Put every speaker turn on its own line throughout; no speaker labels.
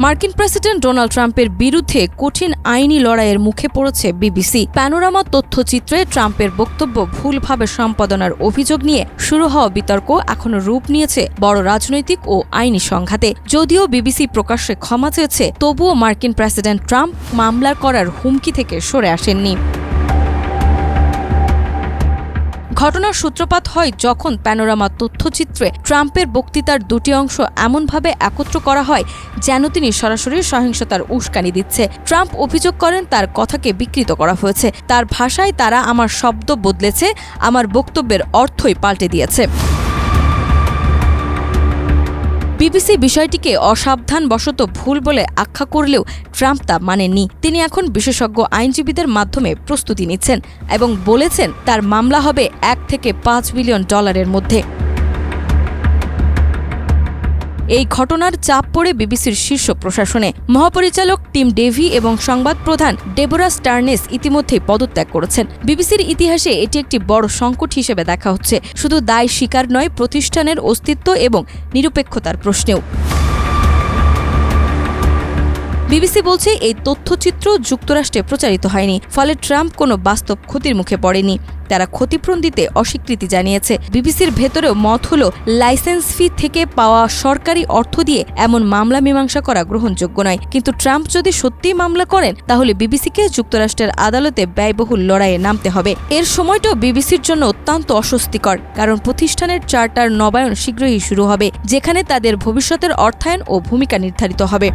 মার্কিন president Donald ট্রাম্পের বিরুদ্ধে কঠিন আইনি লড়াইয়ের মুখে পড়েছে বিবিসি। প্যানোরামা তথ্যচিত্রে ট্রাম্পের বক্তব্য ভুলভাবে সম্পাদনার অভিযোগ নিয়ে শুরু হওয়া বিতর্ক এখনো রূপ নিয়েছে বড় রাজনৈতিক ও আইনি সংঘাতে। যদিও বিবিসি প্রকাশ্যে ক্ষমা চেয়েছে, তবুও মার্কিন প্রেসিডেন্ট ট্রাম্প মামলা করার হুমকি থেকে সরে আসেননি। ঘটনার সূত্রপাত হয় যখন প্যানোরামা তথ্যচিত্রে ট্রাম্পের বক্তৃতার দুটি অংশ এমনভাবে একত্র করা হয় যেন তিনি সরাসরি সহিংসতার উস্কানি দিচ্ছে। ট্রাম্প অভিযোগ করেন তার কথাকে বিকৃত করা হয়েছে। তার ভাষায় তারা আমার শব্দ বদলেছে, আমার বক্তব্যের অর্থই পাল্টে দিয়েছে। বিবিসি বিষয়টিকে অসাবধানবশত ভুল বলে আখ্যা করলেও ট্রাম্প তা মানেননি। তিনি এখন বিশেষজ্ঞ আইনজীবীদের মাধ্যমে প্রস্তুতি নিচ্ছেন এবং বলেছেন তার মামলা হবে $1 থেকে $5 বিলিয়ন মধ্যে। এই ঘটনার চাপ পড়ে বিবিসির শীর্ষ প্রশাসনে। মহাপরিচালক টিম ডেভি এবং সংবাদ প্রধান ডেবোরা স্টার্নেস ইতিমধ্যেই পদত্যাগ করেছেন। বিবিসির ইতিহাসে এটি একটি বড় সংকট হিসেবে দেখা হচ্ছে, শুধু দায় স্বীকার নয়, প্রতিষ্ঠানের অস্তিত্ব এবং নিরপেক্ষতার প্রশ্নেও। বিবিসি বলছে এই তথ্যচিত্র যুক্তরাষ্ট্রে প্রচারিত হয়নি, ফলে ট্রাম্প কোনো বাস্তব ক্ষতির মুখে পড়েনি। তারা ক্ষতিপূরণ দিতে অস্বীকৃতি জানিয়েছে। বিবিসির ভেতরেও মত হল লাইসেন্স ফি থেকে পাওয়া সরকারি অর্থ দিয়ে এমন মামলা মীমাংসা করা গ্রহণযোগ্য নয়। কিন্তু ট্রাম্প যদি সত্যিই মামলা করেন তাহলে বিবিসিকে যুক্তরাষ্ট্রের আদালতে ব্যয়বহুল লড়াইয়ে নামতে হবে। এর সময়টাও বিবিসির জন্য অত্যন্ত অস্বস্তিকর, কারণ প্রতিষ্ঠানের চার্টার নবায়ন শীঘ্রই শুরু হবে, যেখানে তাদের ভবিষ্যতের অর্থায়ন ও ভূমিকা নির্ধারিত হবে।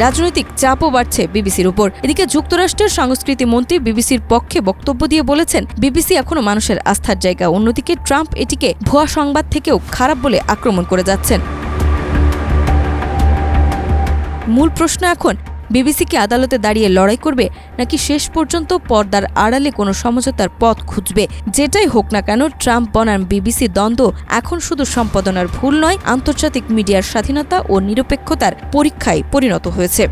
রাজনৈতিক চাপও বাড়ছে বিবিসির উপর। এদিকে যুক্তরাষ্ট্রের সংস্কৃতি মন্ত্রী বিবিসির পক্ষে বক্তব্য দিয়ে বলেছেন বিবিসি এখনো মানুষের আস্থার জায়গা। অন্যদিকে ট্রাম্প এটিকে ভুয়া সংবাদ থেকেও খারাপ বলে আক্রমণ করে যাচ্ছেন। মূল প্রশ্ন এখন, বিবিসি কি আদালতে দাঁড়িয়ে লড়াই করবে, নাকি শেষ পর্যন্ত পর্দার আড়ালে কোনো সমঝোতার পথ খুঁজবে? যেটাই হোক না কেন, ট্রাম্প বনাম বিবিসি দ্বন্দ্ব এখন শুধু সম্পাদনার ভুল নয়, আন্তর্জাতিক মিডিয়ার স্বাধীনতা ও নিরপেক্ষতার পরীক্ষায় পরিণত হয়েছে।